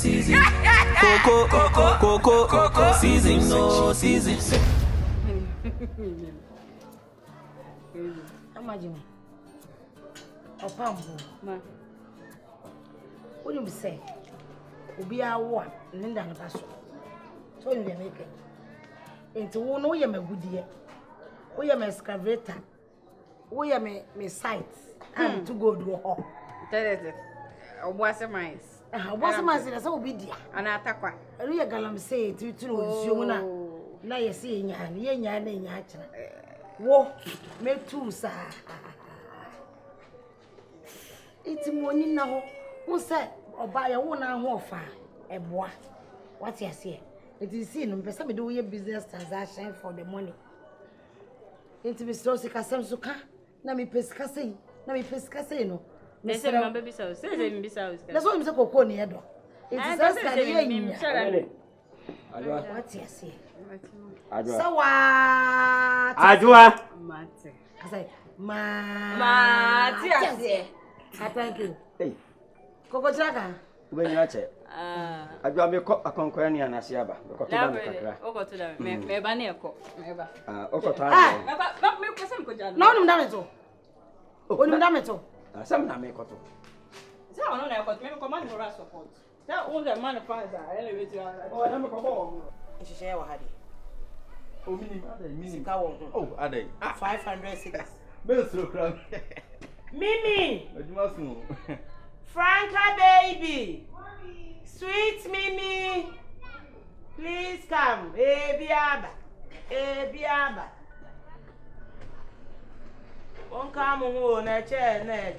season. Coco season, no season. Imagine. Opambo. Ma. What do you say? Ubi a one, Linda and Paso. So you make it. Into one, oh, you may good dear. Oh, you may excavator. Oh, you may sites. And to go to a hall. Tell it. What's a mice? What's a mice? That's all be dear. An attack. A real galam say to you. Now you see, yan. Wo, make two, sir. It's morning now. Who said, or buy a one hour far? A boy. What you say? It is seen, but some do your business transaction for the money. It's Mr. Sikasamsuka, Nami Pescase, Nami Pescaseno. They said, my baby house. That's what Mr. Coconi had. It's just that what you say? So, Adwa. I say, Ma, I thank you. Hey, Coco Jaga. When you are I do a conquering and Asiaba. Some Namekoto. So, I got maybe command for us support. That was a man of fire. Anyway, I never come home. She share what had it. Oh, are they? 506. Mimi! Franca baby! Sweet Mimi! Please come. Ebiaba. Won't come on a chair, Ned.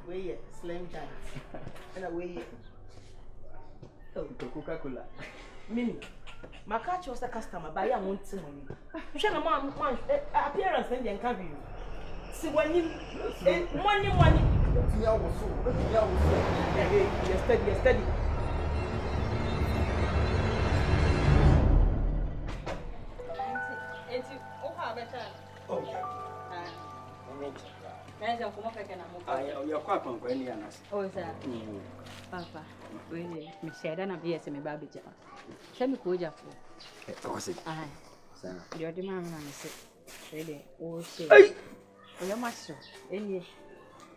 Way slim giant. And away. Oh, Coca-Cola. Mimi. My catch was a customer, but I won't see money. You shall not appearance and then come you. See when you money. Steady. You're quite conquering. Oh, sir. Papa, really, Miss Shadana be as a baby. Tell me, could you? Aye, sir. You're the man, I said. Really, oh, say, your master, any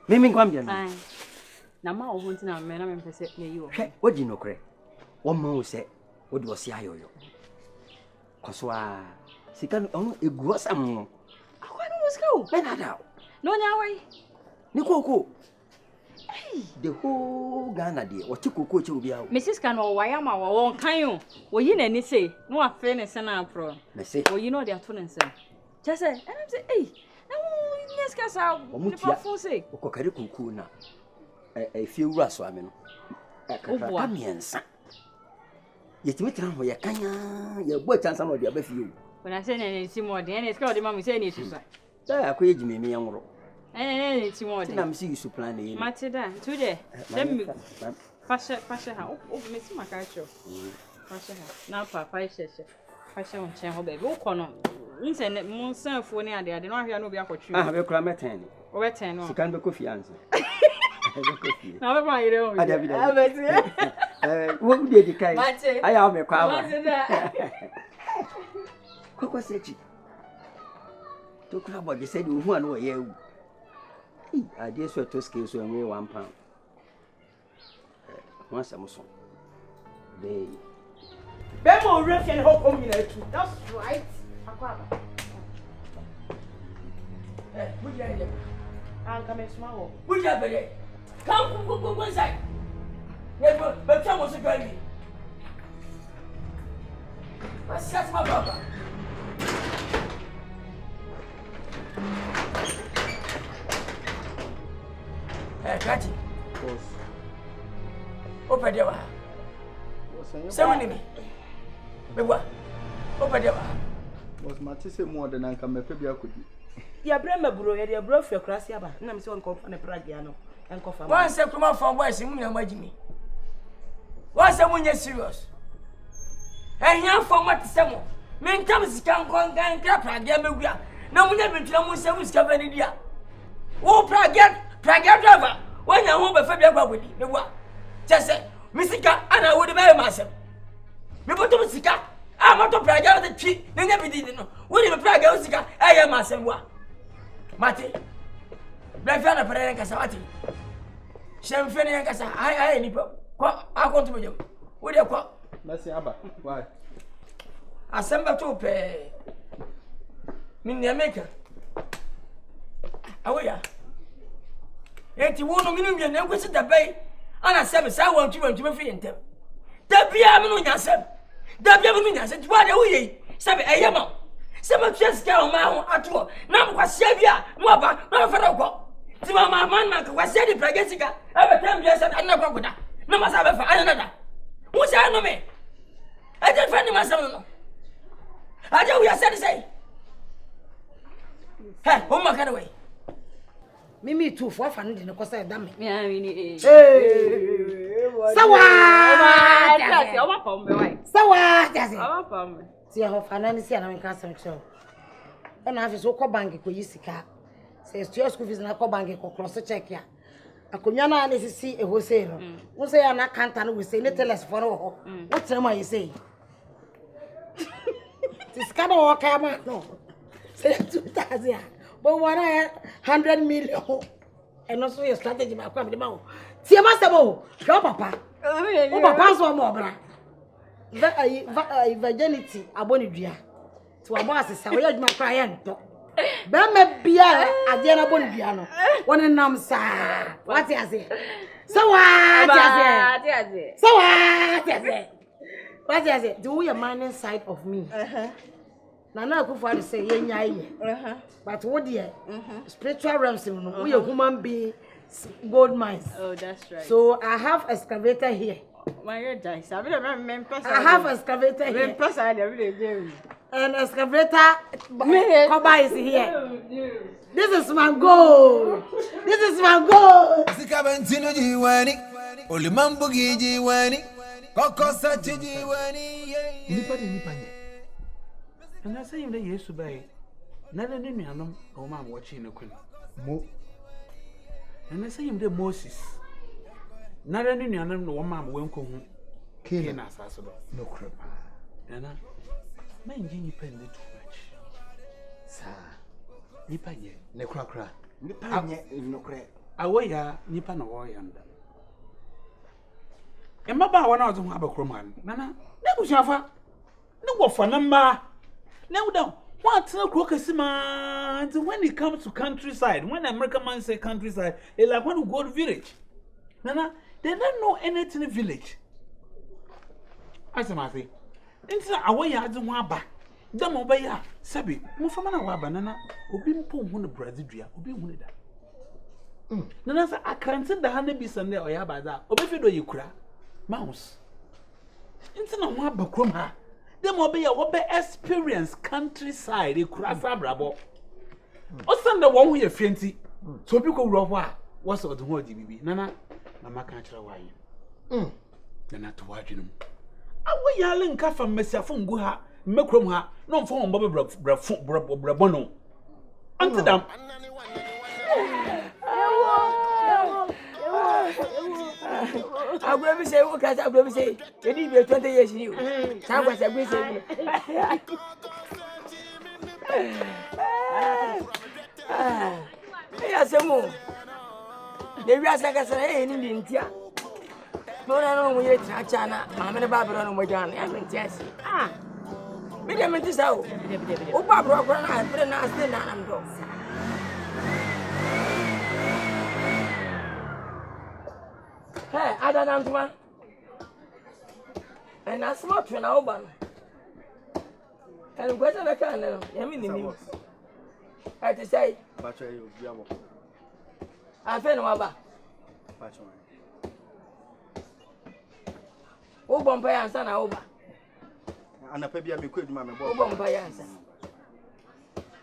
Mimi Guambian. Aye. Now, my own now, man, I'm impressed. You what do you know, Cray? One man will say, what was Yayo? Coswa, she can only go some. I was go, Benada. No, now, Nico. The whole Ghana dear, what took coach will be out. Mrs. Cano, why am I won't can you? Well, you need say, no affairness and our pro. They say, well, you know they are tuning, sir. Just say, and I'm saying, hey, no, yes, Cassa, what say, Cocarico, a few raswamen. A means. Yet you tell me, your boy chance some of the other few. When I say anything more, then it's called the mammy saying it. I create me young row. And it's more than I'm seeing you supplying the Matilda today. Let me Pasha, oh, Miss Macacho. Pasha, now Papa says, Pasha on Channel Baby, oh, Connor. Listen, Monson for near there, I don't hear no be for you. I have a cramet or 10 or can be Kofi answer. Now, I don't. What did you say? I am a crowd. What was it? Talk about you said you want to hear. I just went to skills when we 1 pound. Once a muscle. They Bemo ref and hope on me. That's right. Would you I'll come and smile. Would you have it? Come inside. But come was a girl. What's my brother? Kati. Open the door. Say me. Bewa. Open the door. Was Matisse more than I can make a could. Ya brema bro, ya bro for Krasia ba. Na me se won konfa na pragiano. En konfa. Wan se kuma for boys mu na magimi. Wan se munye serious. Ehia for matise mo. Men come scan congan praga megua. Na munya betuna mu se mu sika fani dia. Wo praga driver. Wanya ho be fa bia gwa godi. Me wa. Chese misika ana wo de be masem. Me boto misika. Ah mato praga de twi. Na nya bididi no. Wo de praga wo sika aya masem wa. Mate. Bla fa na pere Nkansah wati. Shem fe ne Nkansah ai ni pa. Ko akonto me jom. Wo de ko. Merci aba. Why? Asamba to pe. Min ne meka. Awoya. Enti wo no minu nwe na kwesi da bai. Ana sebe sa wantu me fi ntem. Da bia me no nyasem. Da bia me no nyasem. Ti wa de wo yi. Sebe eyema. Sebe tseska o ma ho ato. Na mo kwasia bia no aba na fa da ko. Ti ma man na kwasia di pragesika. Aba tam bia sa na kwa goda. Na ma sa be fa ana da. Wo sa no me. I just find myself no. I just we are said to say. Hey, home my away. Mimi too for fun in the course of damn. Yeah, I mean, Sawa! See how financial and Nkansah show. And I have so called bank ko yisika. Says to your school fees na call bank ko cross check ya. Akunyana na see a wholesale. Who say an accountant will say little less for all. What's the you say? This kind of work I no. Say 2,000. But 100 million. And also your strategy my come the mouth. See master mo. Go papa. Oh papa so mo bra. Virginity aboni dua. To abo asesa we aduma kwa ye nto. Be me bia ade na aboni dua no. Woni nam sa. What you say? So what you say? So what you say? What you say? Do your mining side of me. Nana Kofi say ye nyai. But what dear? Spiritual realms no. We a human being gold mines. Oh, that's right. So I have excavator here. My dice. I have excavator here. And excavator cover is here. This is my gold. This is my gold. Sikabentino jiwani. Olimambo jiwani. Kokosa jiwani. Nipa nye. And I say him the yesu bay. Nana ni nuanom o ma watching no kun. Mo. And I say him the Moses. Nana ni nuanom no ma wenko hu. Kena asaso do. No crap. Nana. Ma ngi nipa ndi too much. Sa. Nipa nye. Ne kra. Nipa nye no kra. Awoya nipa na wo yanda. Emaba wona ozo hu abakrom han. Nana. Na busuafa. Ne wo fa namba. Now down. What's no man? When it comes to countryside, when American man say countryside, they like want to go to village. Nana, they don't know anything in village. I say, Marty, into away I don't want back. Them obey ya, Sabi, Mufamana Waba, Nana, Obi Pum, one of Brazil, Obi Winnie that. Nana, I can't send the honey Sunday or Yabada, Obi you cry. Mouse. Into no one bakrum. Them obey experience countryside, a crasa brabo. Or send the one who you're fancy. So people rough what's the word, baby? Nana, Mama can't try why. Nana to watch him. I will yelling Kafa Messia from Guha, Mekrum, no phone, Bobby Brabono. Until them. I will say, what can I will say? You need me 20 years new. That was a good say. Yes, more. The rest I say in India. Don't I know when you're China, Mamma Barbara on my gun, and Jessie. Me them this out. Oh, Barbara, I put a nasty and go. Hey, I don't know. And I smart when I open. And what I can, I mean, I to say, I feel no about. Oh, Bombay and Sana over. And a baby, I may quit my Bombay answer.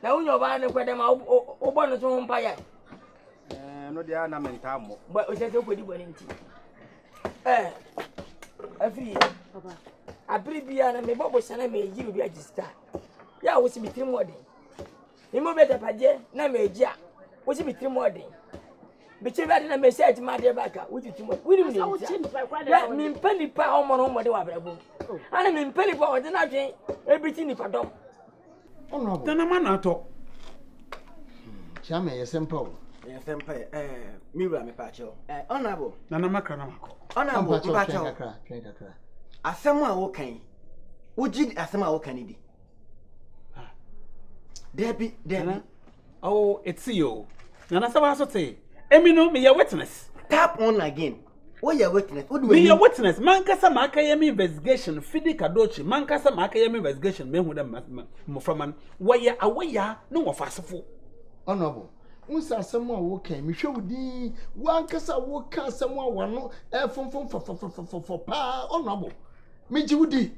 Now, you're buying a quadrant open to Bombay. No, they are not mental, but we said, you could do anything. I feel, Papa. Abribia na me bobo sana me yi bi agista. Ya wo si bitiri modern. Me mo beta paje na me gia. Wo si bitiri modern. Bitiri ba na me say ma de baka. Wo ti timo. Wo ni me. Ya me mpani pa o mo de wa brabo. Ana me mpani pa o de na dwen ebiti ni padom. Ono bo. Dana man ato. Chama yesempa. Yesempa miwa me pa cho. Honorable. Nana makra na mako. Honorable pa cho. Kakra. Asɛm a wo kan wogi asɛm a wo kan di Debbie oh it's you Nana sawa so te emi no me witness tap on again wo ya witness wo do me witness man kasa ma aka yemi investigation fidi kadochi man kasa ma aka yemi investigation me hu dem mo from wo ya awaya no wo fasefo honorable unsa asɛm a wo kan me hwɛ wudi wan kasa wo kan asɛm a wano fonfon fo pa honorable me jiwudi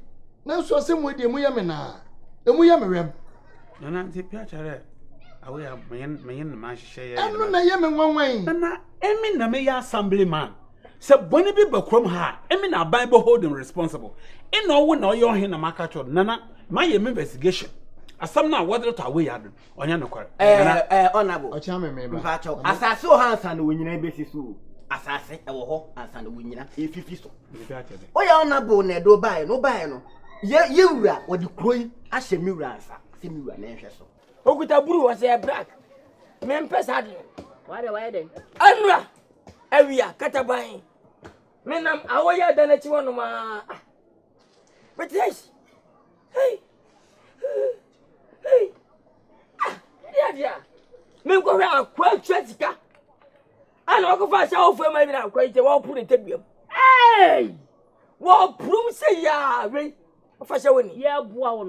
na so asɛm wo di emu ya me na emu ya me wem Nana ti pia chare awaya mayen na ma hyehyɛ anu na ye me nwanwan Nana emi na me ya assemblyman se boni bi bakrom ha emi na bible holding responsible ina owo na oyo hin na maka cho Nana ma ye investigation asam na wadre to away adu onya no kware honorable o cha me ba mpa cho asase o hansa na wonyina besi so asase e wo ho ansa na wonyina efifi so o ya honorable na do bae no ye wura wo di kroi ahye mi wura ansa se mi wura na ehwe so okuta buru wo se black me mpesa de why then anura awia kataban menam awoya da na chi wono ma but yes hey dia me ko hwe akwa twatika ana ko fa sha ofu ma bi na akwa ite wo puru ntabiam wo puru se ya we fa sha woni ye bua wo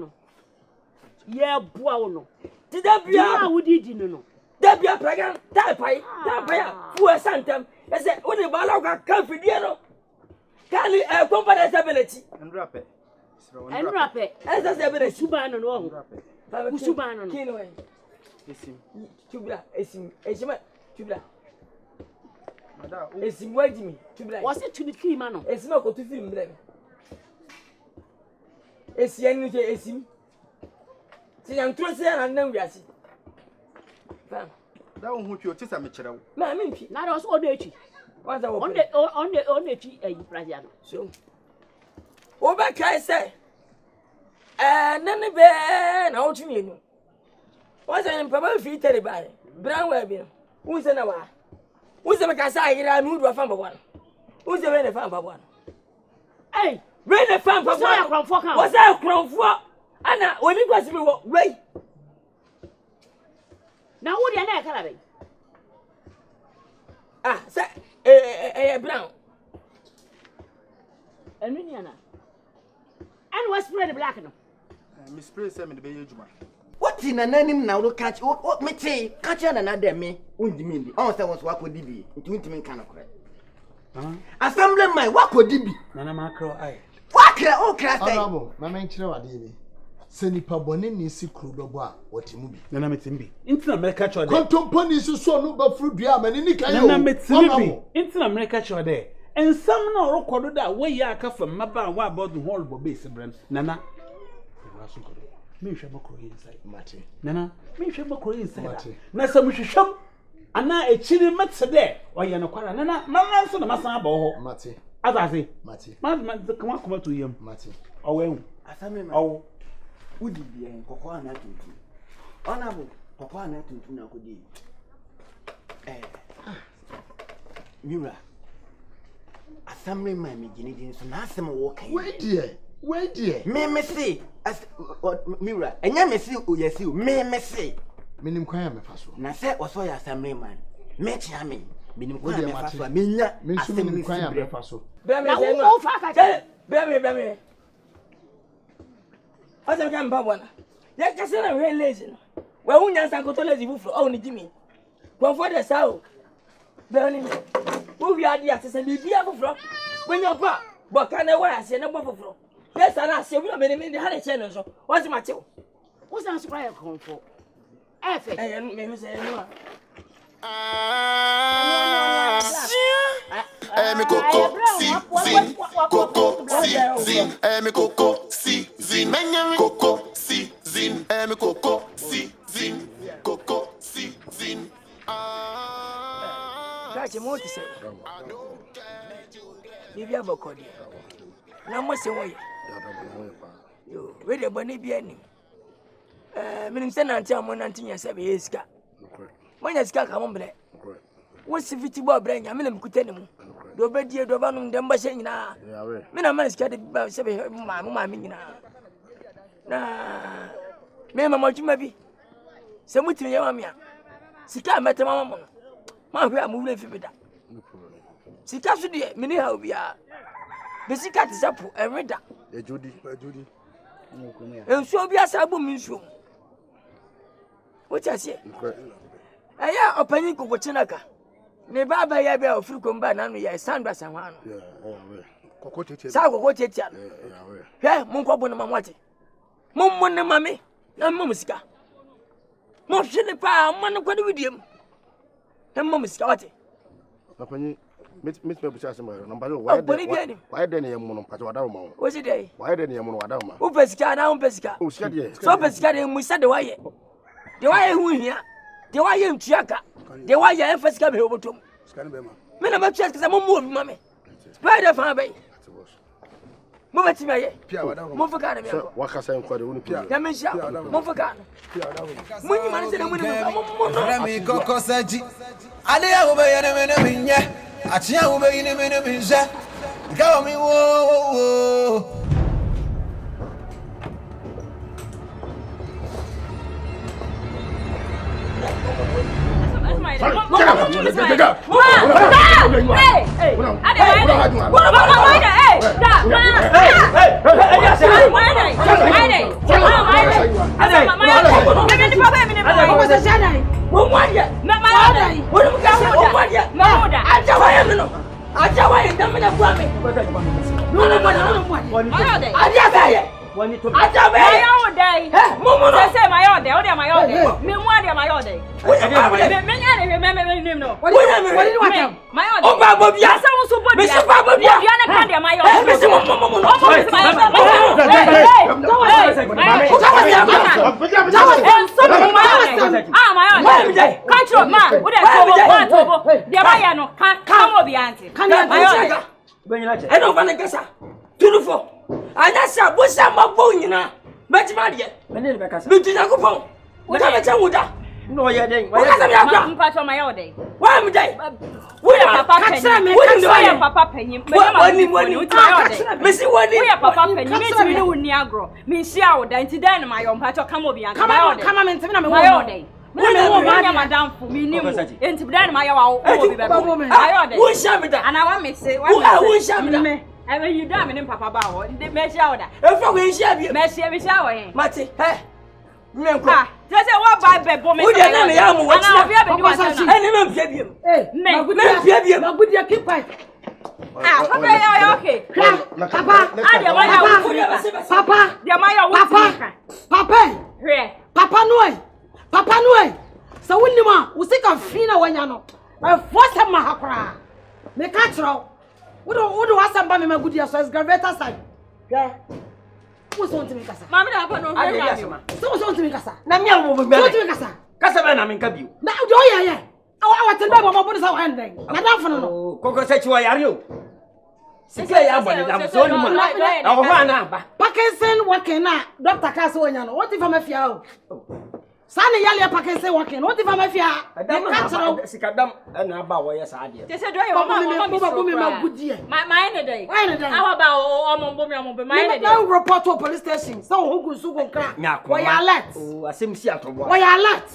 no ti da bia na wudi no da bia praga da pai fu santem ese woni ba la ka kan fidie no kali company stability enrape esa stability subano no Usubano kino esim tubla esim ejima tubla mada esim wajimi tubla was it to the key man esim akotu film brem esian ni esim ti yan tro se na nan wiase fam da wo hu twi o ti sa me kyerɛw na me ntwi na do so o de twi wasa wo on the twi prasia no so o ba kai say nani be na otu mienu wasa ni papa fi tere bae bran wa bi unse na wa unse me kasa ayira mi udu afa mbabwa unse we ne fa mbabwa we ne fa mbabwa wasa kronfo ana oni kwasi mi wo we na wo dia na kala be sa brown enu ni ana and was spread black no Miss Prince say me de be yejuma what in ananim na wo catch what me say catch na na dem me undimi ndi on say won so akodi bi ntimi kan akore assemblyman wakodi bi Nana makro ai wakra o kra say honorable mama nkyere wade bi se nipa bone ni si kru dobo a wotimu bi Nana metimbi intina America cho de kontomponi so no ba fru dua amani ni kan yo Nana metimbi intina America cho de ensam na orokodo da we ya aka fam maba wa about the whole base brand Nana me hwe makro inside mate Nana me hwe makro inside na sam hwehwam ana echiri metse de oye no kwara Nana mama so na masan aba ho mate azase mate man kama kuma to yam mate owen asame ma owo udi bi en kokko ana tuntu honorable kokko ana tuntu na kodi mira assemblyman me gini din so na asem wo kan wait there me say mira enya me say o yesi o me say minim kwan ya me faso na say oso ya assemblyman me chia me minim kwan ya me faso me nya minim kwan ya me faso na wo fa ka be asa kan ba bona ya kase na we lazy no we unya san ko to lazy bufro o ni jimi kon for the sao be oni wo wi ade asese bibia bufro we nya pa bo ka na wa ase na bo bufro yes ana ase wi me ni ha le che no so wo si ma che wo san so kwa kon for efe me say no Me coco, season, coco, season, me coco, season, me coco, season, me coco, season, coco, season. Catch him, what to say? If you have a code, now must say, you ready about any be Minister Nantia Monantia said, yes, car. When a scar come on, what's the 50 bob brain? I mean, I'm cutting. Do bed dear Dovanum, Demba saying, nah, men a man is getting about 7 mamma. Nah, Mamma, what you may be. Some with your mamma. Sika met a mamma. We are moving for that. Sika should be many how we are. The Sika is up and read that. Judy. And so be a sabu means room. What I say? I am opening Cochinaka. Never by a bell of Frucumba, and we are Sandra Saman. Sago, what it is. Here, Munko Bonamati. Mumma, mammy, and Mumsika. Mopsilipa, man of with him. And Mum is got it. Miss Bushasma, number why then you mono Pachuadamo? Was it day? Why then you mono Adama? Who pesca down pesca? Oh, said yes. So pesca, we said the way. The way who here? The way in Chiaka. The way you first come over to me. I'm just because I'm a move, mammy. Spider Fameye. Move it to me. Move for Canada. What can I say? Dementia. Move for Canada. When you manage to win, Coco Saji. Adia obey a minute. Achia obey in a minute. Go me, whoa. I don't want to guess. 24. I just said, what's that? My phone, you know. But my dear, I didn't make us. Look at the what am I telling you? No, you're doing. What am I on my own day? Why am I? We are Papa Penny. We are Papa Penny. Missy, what is Papa Penny? You know, Niagara. Miss Yow, then my own part of Camobian. Come on, and tell me my own day. Madame for me, into then my own. Who shall be that? And I want me to say, who shall be? I mean, you damn in Papa Bow, the Messia. If we shall be Messia, we shall, Matty, eh? Mempa, just a what by bed, woman. We are young, what I have him. Eh, no, good, you keep quiet. Ah, okay. Papa, Papa, dear Maya, Papa, Papa Noy, Papa Noy. So when you want, we think of Fina when you know. I force him, Mahakra. Me catch her. Who do I send by my good year? So it's gravitas side. Yeah. Who's on to me, Cassa? Mamma, I don't know. Someone's on to me, Cassa. Namia will be better to Cassa. Cassavana, I'm Cabu. Now, Joya, I want to know what bonus I'm handling. Madame for no. Coco said, why are you? Say, I'm so Parkinson working now. Dr. Castle, what if I'm a few? Sunny Yalia Parkinson working. What if I'm a few? I don't know. Sikadam and about where I did. They said, my good dear. My day. How about my now report to police station? So who goes to crack? Why are let? Oh, I seem to see at why are let?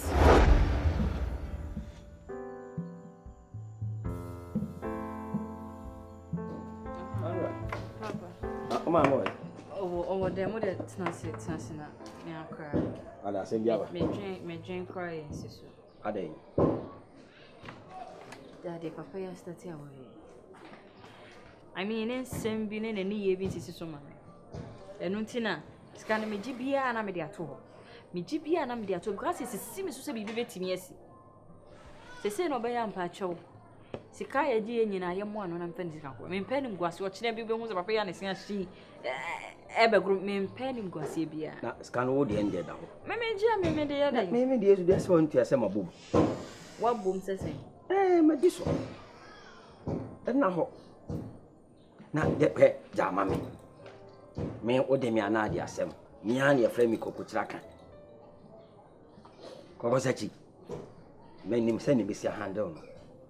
Come on, boy. Oh, them with it, Tansina. Now cry. And I said, yeah, me drink cry, sister. Are they? Daddy, Papa, I started away. I mean, in same being in any year, Mrs. Suman. And Untina, scan me GBA and I'm at all. Me GBA and I'm there to grass is a similar to be to me. They say no by Ampacho. sika ya ji nyina ye mo ano na mpa sika ko me mpa nim guase o kire bi be hu se papa ya ne sia hyi ebe group me mpa nim guase bia na sika no wo de ende da ho me ji me de ya da me de yesu de se won tia se mabom wa bom sese me di so na ho na de pe jama me o de mi ana de asem mi an ye frɛ mi kokotira kan kokosachi me nim se ni bi si handle no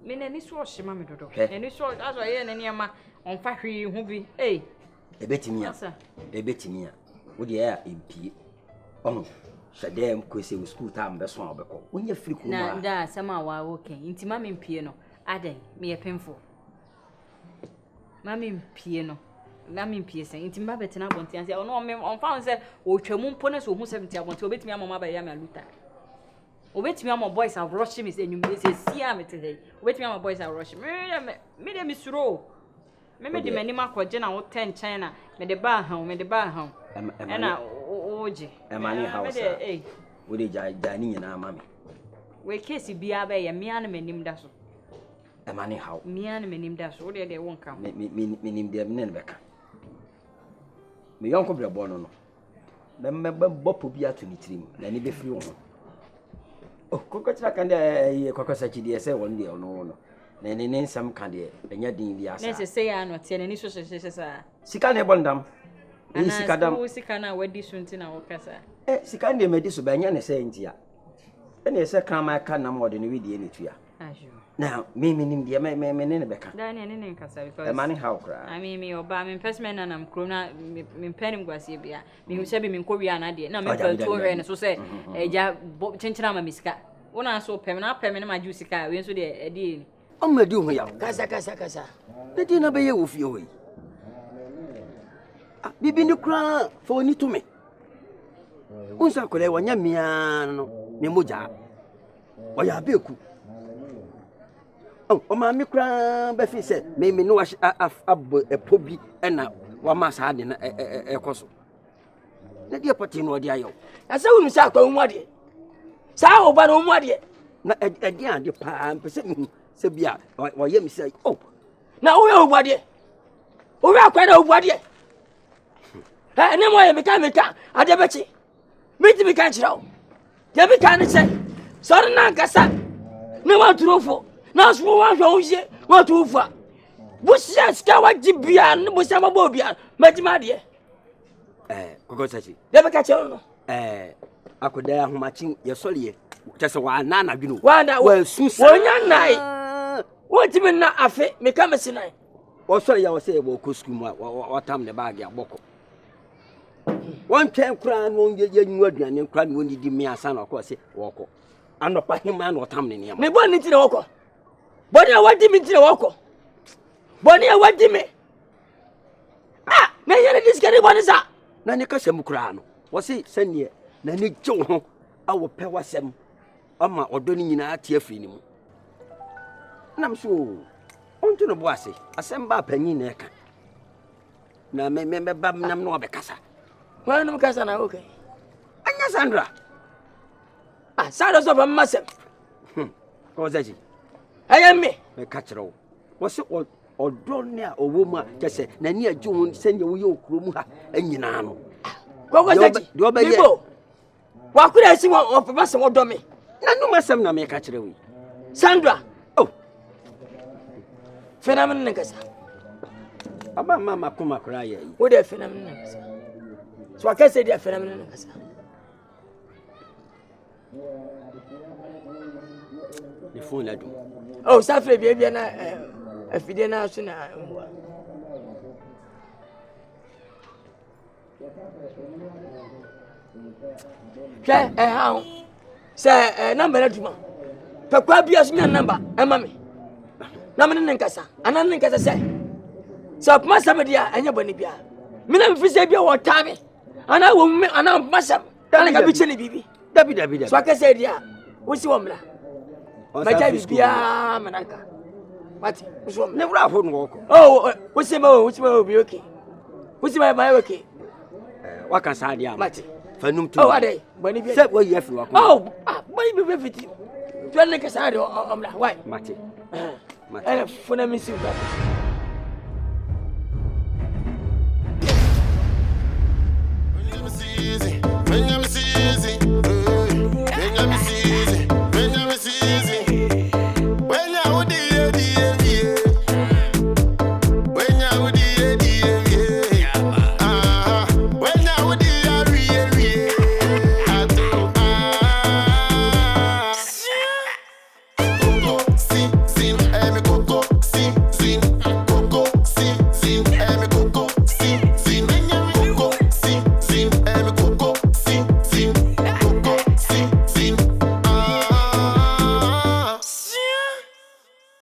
me na ni so ohima me dodo ni so aso ye na niam on fa hwi hu bi ebetimi a wo de ya empie on shadem Kwesi wo school time be so obekọ onye free kuma na da sama wa okay intima me empie no adan me ye penfo mami empie no na me empie sen intima betina abonti anse ono me on fa se o twam mpo na so hu 70 abonti obetimi amama ba ya me aluta obetimi am boys have rush me say nyum say sia me te obetimi am boys have rush me de me suro me de mani makoje na wo 10 China me de ba han na oje emani house wo de jani nyina mami we case bia ba ye me an manim da so emani how me an manim da so wo de won kam me nim de me ne beka me yonko brebo no me bopo bia to ni tirim na ni be free wo oh kokotira kan de kokosachi de se won de no na ne nsam kan de enya din bi asa na se ya no te ne so sa sika ne bondam sika dam sika na wadi sunti na wokasa sika ne medi so ba enya ne se ntia ene se krama ka na mo de ne widie ne tua ajo na me nim de me ne beka da ne nkasa because mani how kra me oba me investment na nam krona me penim gwase bia me hu se bi me nkowia na de na me fa to hwe ne so se eja chenchina ma misika wona so pem na ma ju sika we so de edi ni amadi ho ya kasa de di na be ye wo fie ho yi bibi ni kra fo oni to me unsa kole wanya mia no me moja o ya beku o ma mi kra ba fi se me no wa abo epobi na wa ma sa de na ekoso na dia pati no dia yo asa unu sa kwa nwade sa oba no nwade na edi ade pa mpese se bia wa ye mi se na wo ye obade wo ya kwa na obade ne mo ye meka ade bechi miti bi kan chirawo je bi kan se so na Nkansah ne wa turofo na so wa hwo uye wa tufa busia ska wa jibia ne busia mabo bia majima de kokosachi de be ka che no akoda ahomachi ye soriye tese wa na na dwunu wa susa wonya nai wotimi na afe meka mesinai o sori ya wo se bo ko school mu wa tam ne bag ya boko won twen kura no ye nyu aduane kura no ni di mi asa na ko se woko anopa hima na otam ne ne me bo ni ti na woko boni awadi mi ti na woko boni awadi me me yere diskari boni sa na ne ka sem kura no wo se sanie na ne gye ho awo pe wasem ama odo ni nyina ate afiri ni mu nam so onto no bo ase asem ba panyi na eka na me ba nam no obekasa wa no kasa na okay anya Sandra Sandra so ba masem ko zaji ayemme me ka kire wo se odo ne a owo mu a kese na ni agye ho senya wo ye okuro mu ha anyina no ko zaji do ba ye wa kura si wo papa se wo do me na no masem na me ka kire wo Sandra phenomenon Nkansah aba mama kuma kura ye wo de phenomenon Nkansah so I can say the phenomenon Nkansah the phone la do safre bia na afide na so na mwa ha se number na duma pe kwa bia so nya number mama na me ne Nkansah anan ne Nkansah say so pma samedia anya bani bia me na mfi se bia wo tabe ana wo me ana masam ana ka bi chele bibi dabi so aka say dia wo si wo mla ma ja bia manaka what wo si wo ne wura ho no woko wo si ma bi okay wo si ma okay waka sa dia mate fanum tu ade bani bia se wo ye fi wako bani bia fiti tu ne Nkansah de omla why mate Ana funa mi si ba. Easy.